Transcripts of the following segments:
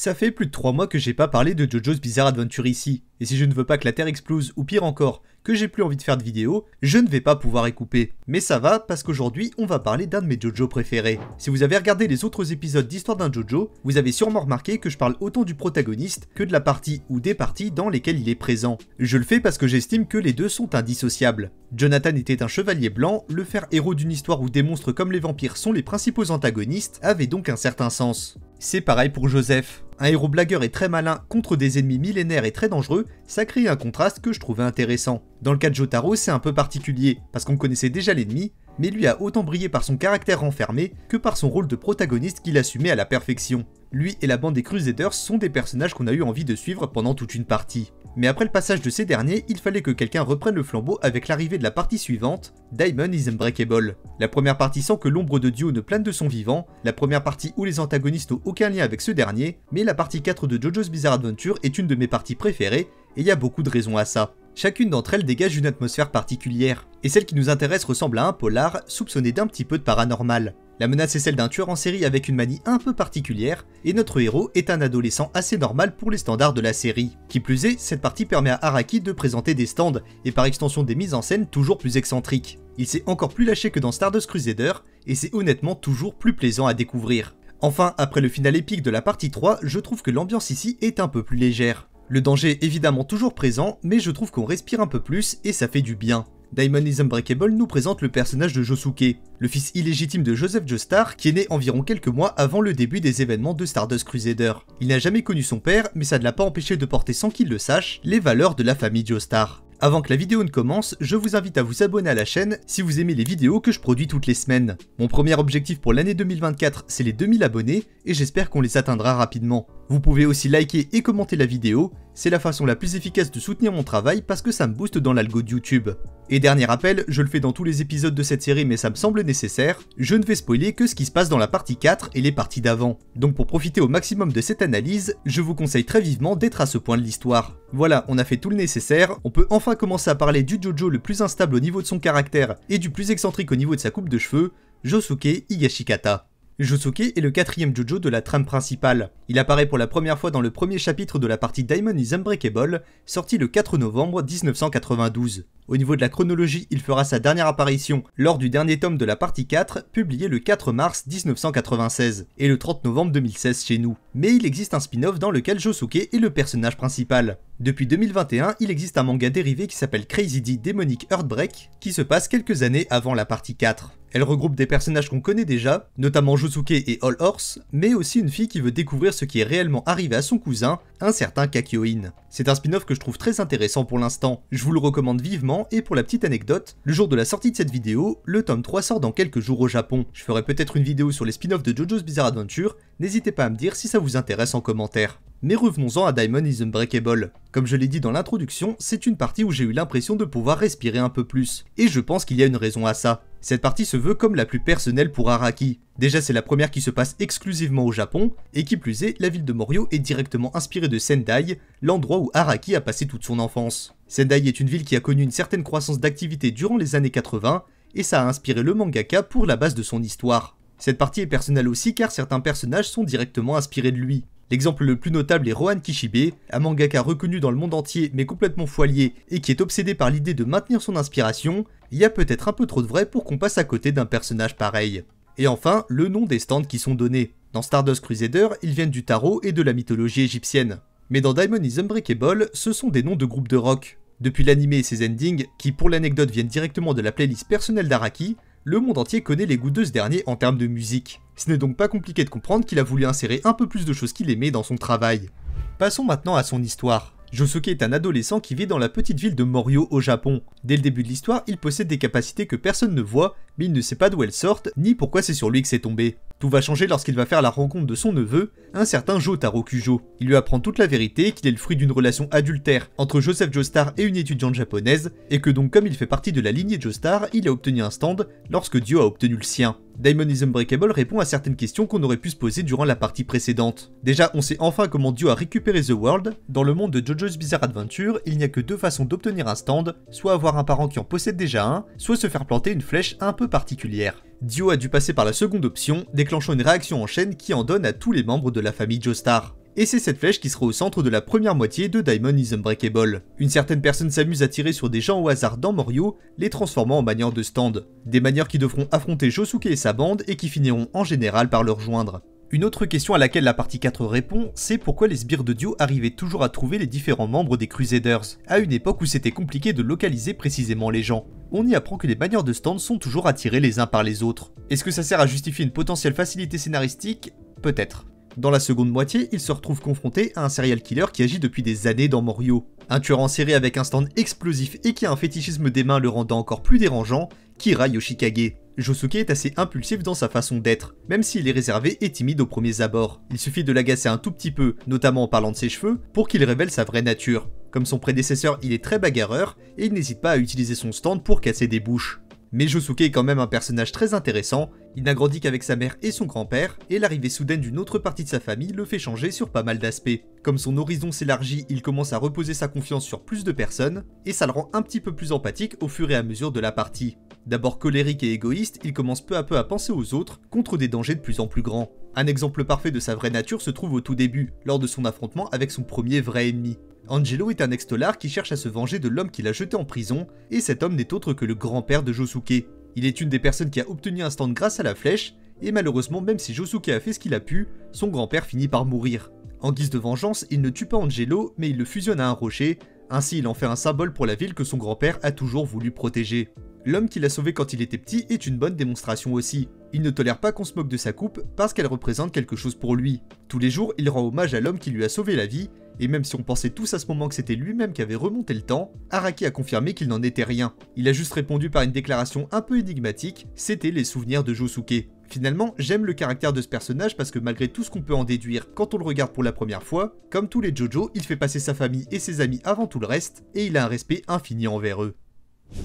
Ça fait plus de 3 mois que j'ai pas parlé de JoJo's Bizarre Adventure ici, et si je ne veux pas que la Terre explose, ou pire encore, que j'ai plus envie de faire de vidéos, je ne vais pas pouvoir y couper. Mais ça va, parce qu'aujourd'hui, on va parler d'un de mes JoJo préférés. Si vous avez regardé les autres épisodes d'Histoire d'un JoJo, vous avez sûrement remarqué que je parle autant du protagoniste que de la partie ou des parties dans lesquelles il est présent. Je le fais parce que j'estime que les deux sont indissociables. Jonathan était un chevalier blanc, le faire héros d'une histoire où des monstres comme les vampires sont les principaux antagonistes avait donc un certain sens. C'est pareil pour Joseph. Un héros blagueur et très malin contre des ennemis millénaires et très dangereux, ça crée un contraste que je trouvais intéressant. Dans le cas de Jotaro, c'est un peu particulier, parce qu'on connaissait déjà l'ennemi, mais lui a autant brillé par son caractère renfermé que par son rôle de protagoniste qu'il assumait à la perfection. Lui et la bande des Crusaders sont des personnages qu'on a eu envie de suivre pendant toute une partie. Mais après le passage de ces derniers, il fallait que quelqu'un reprenne le flambeau avec l'arrivée de la partie suivante, Diamond is Unbreakable. La première partie sans que l'ombre de Dio ne plane de son vivant, la première partie où les antagonistes n'ont aucun lien avec ce dernier, mais la partie 4 de JoJo's Bizarre Adventure est une de mes parties préférées, et il y a beaucoup de raisons à ça. Chacune d'entre elles dégage une atmosphère particulière, et celle qui nous intéresse ressemble à un polar, soupçonné d'un petit peu de paranormal. La menace est celle d'un tueur en série avec une manie un peu particulière, et notre héros est un adolescent assez normal pour les standards de la série. Qui plus est, cette partie permet à Araki de présenter des stands, et par extension des mises en scène toujours plus excentriques. Il s'est encore plus lâché que dans Stardust Crusader, et c'est honnêtement toujours plus plaisant à découvrir. Enfin, après le final épique de la partie 3, je trouve que l'ambiance ici est un peu plus légère. Le danger est évidemment toujours présent, mais je trouve qu'on respire un peu plus et ça fait du bien. Diamond is Unbreakable nous présente le personnage de Josuke, le fils illégitime de Joseph Joestar qui est né environ quelques mois avant le début des événements de Stardust Crusader. Il n'a jamais connu son père, mais ça ne l'a pas empêché de porter sans qu'il le sache les valeurs de la famille Joestar. Avant que la vidéo ne commence, je vous invite à vous abonner à la chaîne si vous aimez les vidéos que je produis toutes les semaines. Mon premier objectif pour l'année 2024, c'est les 2000 abonnés et j'espère qu'on les atteindra rapidement. Vous pouvez aussi liker et commenter la vidéo, c'est la façon la plus efficace de soutenir mon travail parce que ça me booste dans l'algo de YouTube. Et dernier rappel, je le fais dans tous les épisodes de cette série mais ça me semble nécessaire, je ne vais spoiler que ce qui se passe dans la partie 4 et les parties d'avant. Donc pour profiter au maximum de cette analyse, je vous conseille très vivement d'être à ce point de l'histoire. Voilà, on a fait tout le nécessaire, on peut enfin commencer à parler du JoJo le plus instable au niveau de son caractère et du plus excentrique au niveau de sa coupe de cheveux, Josuke Higashikata. Josuke est le 4ème JoJo de la trame principale. Il apparaît pour la première fois dans le premier chapitre de la partie Diamond is Unbreakable, sorti le 4 novembre 1992. Au niveau de la chronologie, il fera sa dernière apparition lors du dernier tome de la partie 4, publié le 4 mars 1996, et le 30 novembre 2016 chez nous. Mais il existe un spin-off dans lequel Josuke est le personnage principal. Depuis 2021, il existe un manga dérivé qui s'appelle Crazy D Demonic Heartbreak, qui se passe quelques années avant la partie 4. Elle regroupe des personnages qu'on connaît déjà, notamment Josuke et All Horse, mais aussi une fille qui veut découvrir ce qui est réellement arrivé à son cousin, un certain Kakyoin. C'est un spin-off que je trouve très intéressant pour l'instant, je vous le recommande vivement et pour la petite anecdote, le jour de la sortie de cette vidéo, le tome 3 sort dans quelques jours au Japon. Je ferai peut-être une vidéo sur les spin-offs de JoJo's Bizarre Adventure, n'hésitez pas à me dire si ça vous intéresse en commentaire. Mais revenons-en à Diamond is Unbreakable. Comme je l'ai dit dans l'introduction, c'est une partie où j'ai eu l'impression de pouvoir respirer un peu plus, et je pense qu'il y a une raison à ça. Cette partie se veut comme la plus personnelle pour Araki. Déjà c'est la première qui se passe exclusivement au Japon, et qui plus est, la ville de Morio est directement inspirée de Sendai, l'endroit où Araki a passé toute son enfance. Sendai est une ville qui a connu une certaine croissance d'activité durant les années 80, et ça a inspiré le mangaka pour la base de son histoire. Cette partie est personnelle aussi car certains personnages sont directement inspirés de lui. L'exemple le plus notable est Rohan Kishibe, un mangaka reconnu dans le monde entier mais complètement foilier et qui est obsédé par l'idée de maintenir son inspiration. Il y a peut-être un peu trop de vrai pour qu'on passe à côté d'un personnage pareil. Et enfin, le nom des stands qui sont donnés. Dans Stardust Crusader, ils viennent du tarot et de la mythologie égyptienne. Mais dans Diamond is Unbreakable, ce sont des noms de groupes de rock. Depuis l'anime et ses endings, qui pour l'anecdote viennent directement de la playlist personnelle d'Araki, le monde entier connaît les goûts de ce dernier en termes de musique. Ce n'est donc pas compliqué de comprendre qu'il a voulu insérer un peu plus de choses qu'il aimait dans son travail. Passons maintenant à son histoire. Josuke est un adolescent qui vit dans la petite ville de Morio au Japon. Dès le début de l'histoire, il possède des capacités que personne ne voit, mais il ne sait pas d'où elles sortent, ni pourquoi c'est sur lui que c'est tombé. Tout va changer lorsqu'il va faire la rencontre de son neveu, un certain Jotaro Kujo. Il lui apprend toute la vérité, qu'il est le fruit d'une relation adultère entre Joseph Joestar et une étudiante japonaise, et que donc comme il fait partie de la lignée Joestar, il a obtenu un stand lorsque Dio a obtenu le sien. Diamond is Unbreakable répond à certaines questions qu'on aurait pu se poser durant la partie précédente. Déjà, on sait enfin comment Dio a récupéré The World. Dans le monde de JoJo's Bizarre Adventure, il n'y a que deux façons d'obtenir un stand, soit avoir un parent qui en possède déjà un, soit se faire planter une flèche un peu particulière. Dio a dû passer par la seconde option, déclenchant une réaction en chaîne qui en donne à tous les membres de la famille Joestar. et c'est cette flèche qui sera au centre de la première moitié de Diamond is Unbreakable. Une certaine personne s'amuse à tirer sur des gens au hasard dans Morio, les transformant en manières de stand. Des manières qui devront affronter Josuke et sa bande et qui finiront en général par le rejoindre. Une autre question à laquelle la partie 4 répond, c'est pourquoi les sbires de Dio arrivaient toujours à trouver les différents membres des Crusaders, à une époque où c'était compliqué de localiser précisément les gens. On y apprend que les manières de stand sont toujours attirées les uns par les autres. Est-ce que ça sert à justifier une potentielle facilité scénaristique? Peut-être. Dans la seconde moitié, il se retrouve confronté à un serial killer qui agit depuis des années dans Morio. Un tueur en série avec un stand explosif et qui a un fétichisme des mains le rendant encore plus dérangeant, Kira Yoshikage. Josuke est assez impulsif dans sa façon d'être, même s'il est réservé et timide aux premiers abords. Il suffit de l'agacer un tout petit peu, notamment en parlant de ses cheveux, pour qu'il révèle sa vraie nature. Comme son prédécesseur, il est très bagarreur, et il n'hésite pas à utiliser son stand pour casser des bouches. Mais Josuke est quand même un personnage très intéressant, il n'a grandi qu'avec sa mère et son grand-père, et l'arrivée soudaine d'une autre partie de sa famille le fait changer sur pas mal d'aspects. Comme son horizon s'élargit, il commence à reposer sa confiance sur plus de personnes, et ça le rend un petit peu plus empathique au fur et à mesure de la partie. D'abord colérique et égoïste, il commence peu à peu à penser aux autres, contre des dangers de plus en plus grands. Un exemple parfait de sa vraie nature se trouve au tout début, lors de son affrontement avec son premier vrai ennemi. Angelo est un ex-tolard qui cherche à se venger de l'homme qui l'a jeté en prison, et cet homme n'est autre que le grand-père de Josuke. Il est une des personnes qui a obtenu un stand grâce à la flèche, et malheureusement même si Josuke a fait ce qu'il a pu, son grand-père finit par mourir. En guise de vengeance, il ne tue pas Angelo, mais il le fusionne à un rocher, ainsi il en fait un symbole pour la ville que son grand-père a toujours voulu protéger. L'homme qui l'a sauvé quand il était petit est une bonne démonstration aussi. Il ne tolère pas qu'on se moque de sa coupe parce qu'elle représente quelque chose pour lui. Tous les jours, il rend hommage à l'homme qui lui a sauvé la vie, et même si on pensait tous à ce moment que c'était lui-même qui avait remonté le temps, Araki a confirmé qu'il n'en était rien. Il a juste répondu par une déclaration un peu énigmatique, c'était les souvenirs de Josuke. Finalement, j'aime le caractère de ce personnage parce que malgré tout ce qu'on peut en déduire quand on le regarde pour la première fois, comme tous les JoJo, il fait passer sa famille et ses amis avant tout le reste, et il a un respect infini envers eux.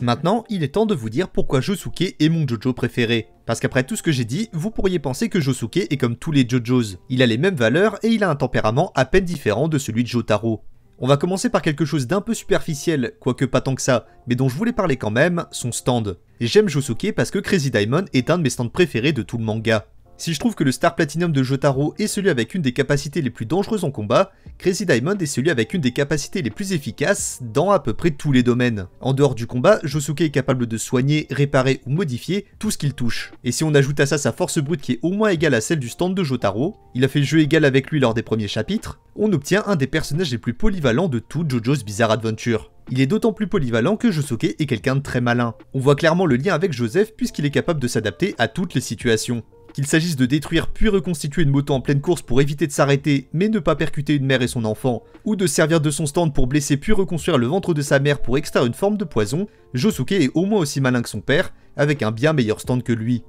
Maintenant, il est temps de vous dire pourquoi Josuke est mon JoJo préféré. Parce qu'après tout ce que j'ai dit, vous pourriez penser que Josuke est comme tous les JoJos. Il a les mêmes valeurs et il a un tempérament à peine différent de celui de Jotaro. On va commencer par quelque chose d'un peu superficiel, quoique pas tant que ça, mais dont je voulais parler quand même, son stand. Et j'aime Josuke parce que Crazy Diamond est un de mes stands préférés de tout le manga. Si je trouve que le Star Platinum de Jotaro est celui avec une des capacités les plus dangereuses en combat, Crazy Diamond est celui avec une des capacités les plus efficaces dans à peu près tous les domaines. En dehors du combat, Josuke est capable de soigner, réparer ou modifier tout ce qu'il touche. Et si on ajoute à ça sa force brute qui est au moins égale à celle du stand de Jotaro, il a fait jeu égal avec lui lors des premiers chapitres, on obtient un des personnages les plus polyvalents de tout JoJo's Bizarre Adventure. Il est d'autant plus polyvalent que Josuke est quelqu'un de très malin. On voit clairement le lien avec Joseph puisqu'il est capable de s'adapter à toutes les situations. Qu'il s'agisse de détruire puis reconstituer une moto en pleine course pour éviter de s'arrêter mais ne pas percuter une mère et son enfant, ou de servir de son stand pour blesser puis reconstruire le ventre de sa mère pour extraire une forme de poison, Josuke est au moins aussi malin que son père, avec un bien meilleur stand que lui.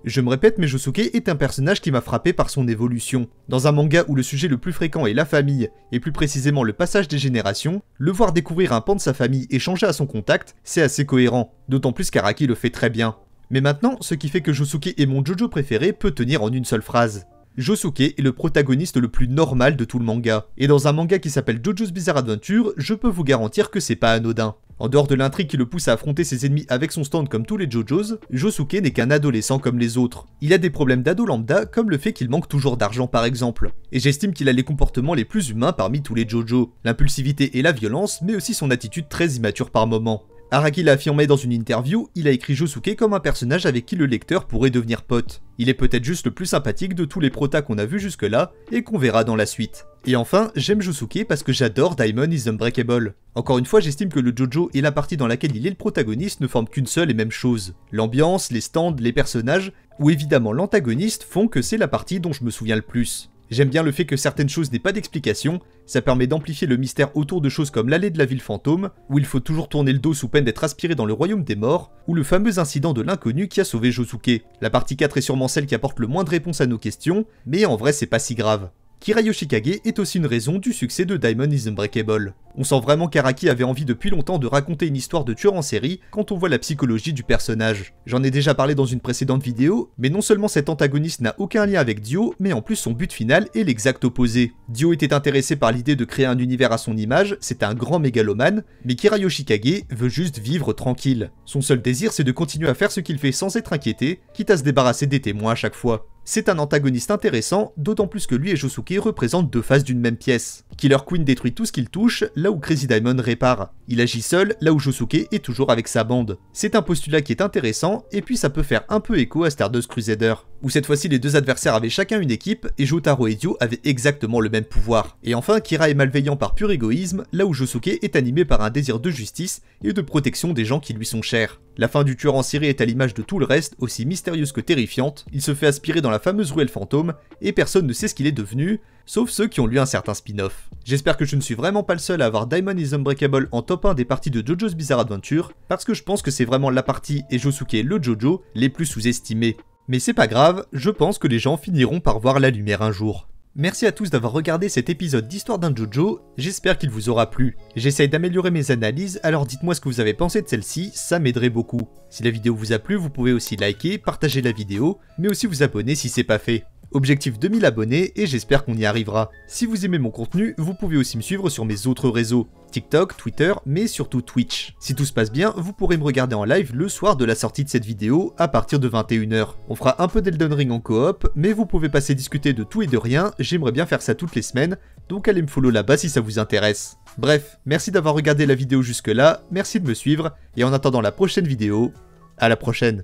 Je me répète, mais Josuke est un personnage qui m'a frappé par son évolution. Dans un manga où le sujet le plus fréquent est la famille, et plus précisément le passage des générations, le voir découvrir un pan de sa famille et changer à son contact, c'est assez cohérent, d'autant plus qu'Araki le fait très bien. Mais maintenant, ce qui fait que Josuke est mon JoJo préféré peut tenir en une seule phrase. Josuke est le protagoniste le plus normal de tout le manga, et dans un manga qui s'appelle JoJo's Bizarre Adventure, je peux vous garantir que c'est pas anodin. En dehors de l'intrigue qui le pousse à affronter ses ennemis avec son stand comme tous les JoJo's, Josuke n'est qu'un adolescent comme les autres. Il a des problèmes d'ado lambda comme le fait qu'il manque toujours d'argent par exemple. Et j'estime qu'il a les comportements les plus humains parmi tous les JoJo. L'impulsivité et la violence, mais aussi son attitude très immature par moments. Araki l'a affirmé dans une interview, il a écrit Josuke comme un personnage avec qui le lecteur pourrait devenir pote. Il est peut-être juste le plus sympathique de tous les protas qu'on a vus jusque-là, et qu'on verra dans la suite. Et enfin, j'aime Josuke parce que j'adore Diamond is Unbreakable. Encore une fois, j'estime que le JoJo et la partie dans laquelle il est le protagoniste ne forment qu'une seule et même chose. L'ambiance, les stands, les personnages, ou évidemment l'antagoniste font que c'est la partie dont je me souviens le plus. J'aime bien le fait que certaines choses n'aient pas d'explication, ça permet d'amplifier le mystère autour de choses comme l'allée de la ville fantôme, où il faut toujours tourner le dos sous peine d'être aspiré dans le royaume des morts, ou le fameux incident de l'inconnu qui a sauvé Josuke. La partie 4 est sûrement celle qui apporte le moins de réponses à nos questions, mais en vrai c'est pas si grave. Kira Yoshikage est aussi une raison du succès de Diamond is Unbreakable. On sent vraiment qu'Araki avait envie depuis longtemps de raconter une histoire de tueur en série quand on voit la psychologie du personnage. J'en ai déjà parlé dans une précédente vidéo, mais non seulement cet antagoniste n'a aucun lien avec Dio, mais en plus son but final est l'exact opposé. Dio était intéressé par l'idée de créer un univers à son image, c'est un grand mégalomane, mais Kira Yoshikage veut juste vivre tranquille. Son seul désir c'est de continuer à faire ce qu'il fait sans être inquiété, quitte à se débarrasser des témoins à chaque fois. C'est un antagoniste intéressant, d'autant plus que lui et Josuke représentent deux faces d'une même pièce. Killer Queen détruit tout ce qu'il touche, là où Crazy Diamond répare. Il agit seul, là où Josuke est toujours avec sa bande. C'est un postulat qui est intéressant, et puis ça peut faire un peu écho à Stardust Crusader, où cette fois-ci les deux adversaires avaient chacun une équipe, et Jotaro et Dio avaient exactement le même pouvoir. Et enfin, Kira est malveillant par pur égoïsme, là où Josuke est animé par un désir de justice et de protection des gens qui lui sont chers. La fin du tueur en série est à l'image de tout le reste, aussi mystérieuse que terrifiante. Il se fait aspirer dans la fameuse ruelle fantôme, et personne ne sait ce qu'il est devenu, sauf ceux qui ont lu un certain spin-off. J'espère que je ne suis vraiment pas le seul à avoir Diamond is Unbreakable en top 1 des parties de JoJo's Bizarre Adventure, parce que je pense que c'est vraiment la partie et Josuke le JoJo les plus sous-estimés. Mais c'est pas grave, je pense que les gens finiront par voir la lumière un jour. Merci à tous d'avoir regardé cet épisode d'Histoire d'un JoJo, j'espère qu'il vous aura plu. J'essaye d'améliorer mes analyses, alors dites-moi ce que vous avez pensé de celle-ci, ça m'aiderait beaucoup. Si la vidéo vous a plu, vous pouvez aussi liker, partager la vidéo, mais aussi vous abonner si c'est pas fait. Objectif 2000 abonnés et j'espère qu'on y arrivera. Si vous aimez mon contenu, vous pouvez aussi me suivre sur mes autres réseaux, TikTok, Twitter, mais surtout Twitch. Si tout se passe bien, vous pourrez me regarder en live le soir de la sortie de cette vidéo à partir de 21 h. On fera un peu d'Elden Ring en coop, mais vous pouvez passer discuter de tout et de rien, j'aimerais bien faire ça toutes les semaines, donc allez me follow là-bas si ça vous intéresse. Bref, merci d'avoir regardé la vidéo jusque là, merci de me suivre, et en attendant la prochaine vidéo, à la prochaine.